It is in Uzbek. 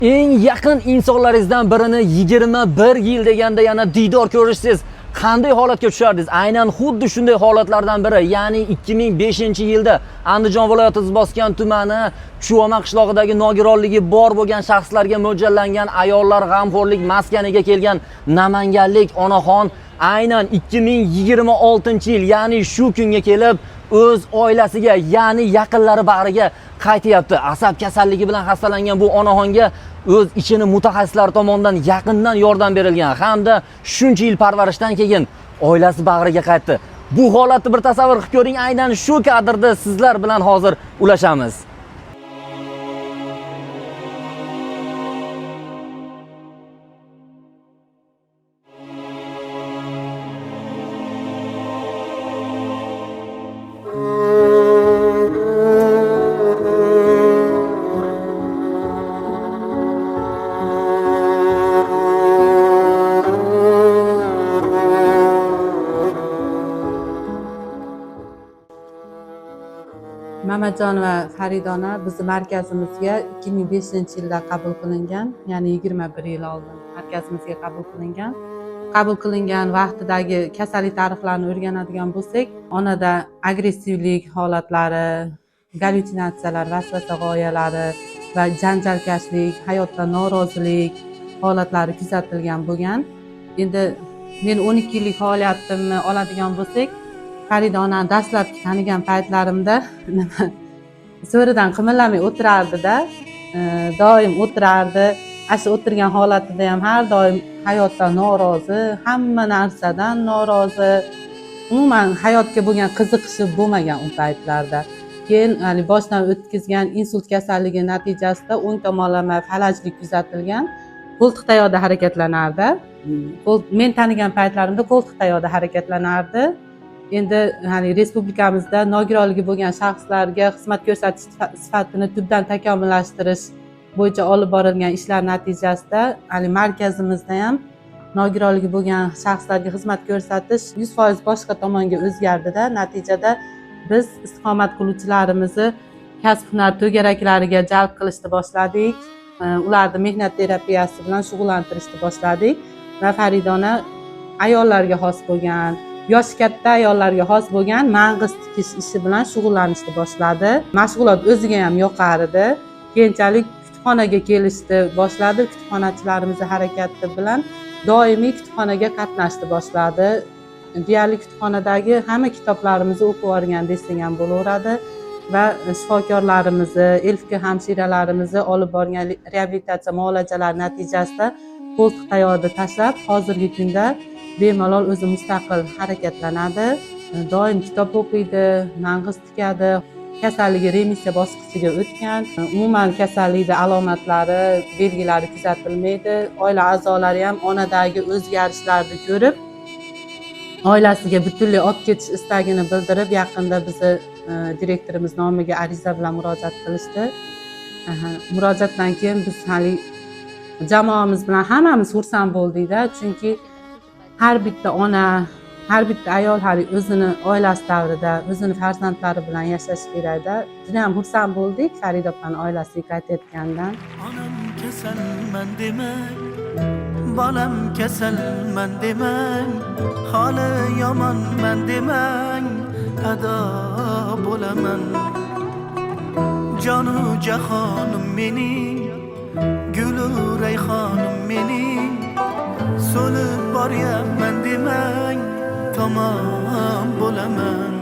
Eng yaqin insonlaringizdan birini 21 yil deganda yana diydor ko'rishsiz, qanday holatga tushardingiz? Aynan xuddi shunday holatlardan biri, ya'ni 2005-yilda Andijon viloyati bosgan tumani Chuvama qishlog'idagi nogironligi bor bo'lgan shaxslarga mo'ljallangan ayollar g'amxo'rlik maskaniga kelgan namanganlik onaxon aynan 2026-yil, ya'ni shu kunga kelib o'z oilasiga, ya'ni yaqinlari bag'riga qaytyapti. Asab kasalligi bilan xastalangan bu onaxonga o'z ichini mutaxassislar tomonidan yaqindan yordam berilgan hamda shuncha yil parvarishdan keyin oilasi bag'riga qaytdi. Bu holatni bir tasavvur qilib ko'ring, aynan shu kadrda sizlar bilan hozir ulashamiz. Mamajon va Faridona bizni markazimizga 2005-yilda qabul qilingan, ya'ni 21 yil oldin markazimizga qabul qilingan. Qabul qilingan vaqtidagi kasallik tarixlarini o'rganadigan bo'lsak, onada agressivlik holatlari, gallyutsinatsiyalar, vasvasa g'oyalari va janjalkashlik, hayotdan norozilik holatlari kuzatilgan bo'lgan. Endi men 12 yillik faoliyatimni oladigan bo'lsak, Faridonani dastlabki tanigan paytlarimda so'ridan qimirlamay o'tirardi-da, doim o'tirardi. Shu o'tirgan holatida ham har doim hayotdan norozi, hamma narsadan norozi. Umuman hayotga bo'lgan qiziqishi bo'lmagan u paytlarda. Keyin boshdan o'tkazgan insult kasalligi natijasida o'ng tomonlama falajlik kuzatilgan. Qo'ltiq tayoqda harakatlanardi. Men tanigan paytlarimda qo'ltiq tayoqda harakatlanardi. Endi respublikamizda nogironligi bo'lgan shaxslarga xizmat ko'rsatish sifatini tubdan takomillashtirish bo'yicha olib borilgan ishlar natijasida markazimizda ham nogironligi bo'lgan shaxslarga xizmat ko'rsatish 100% boshqa tomonga o'zgardida. Natijada biz istiqomat qiluvchilarimizni kasb-hunar to'garaklariga jalb qilishni boshladik. Ularni mehnat terapiyasi bilan shug'ullantirishni boshladik va Faridona ayollarga xos bo'lgan, yoshi katta ayollarga xos bo'lgan mang'iz tikish ishi bilan shug'ullanishni boshladi. Mashg'ulot o'ziga ham yoqar edi. Keyinchalik kutubxonaga kelishni boshladi. Kutubxonachilarimiz harakati bilan doimiy kutubxonaga qatnashni boshladi. Deyarli kutubxonadagi hamma kitoblarimizni o'qib olgan desak ham bo'laveradi va shifokorlarimizni, ilk hamshiralarimizni olib borgan reabilitatsiya muolajalari natijasida qo'ltiq tayoqni tashlab, hozirgi kunda bemalol o'zi mustaqil harakatlanadi. Doim kitob o'qiydi, mang'iz tikadi. Kasalligi remissiya bosqichiga o'tgan. Umuman kasallikning alomatlari, belgilari kuzatilmaydi. Oila a'zolari ham onadagi o'zgarishlarni ko'rib, oilasiga butunlay olib ketish istagini bildirib, yaqinda bizni direktorimiz nomiga ariza bilan murojaat qilishdi. Murojaatdan keyin biz hali jamoamiz bilan hammamiz xursand bo'ldik-da, chunki har bitta ona, har bitta ayol hali o'zini oilasi davrida, o'zini farzandlari bilan yashash kerak-da. Juda ham xursand bo'ldik Farida opani oilasiga qaytayotganidan. Onam kasalman demang, bolam kasalman demang, holi yomonman demang, ado bo'laman. Jonu jahonim mening, gulu rayhonim mening, so'lib boryapman demang, tamom bo'laman.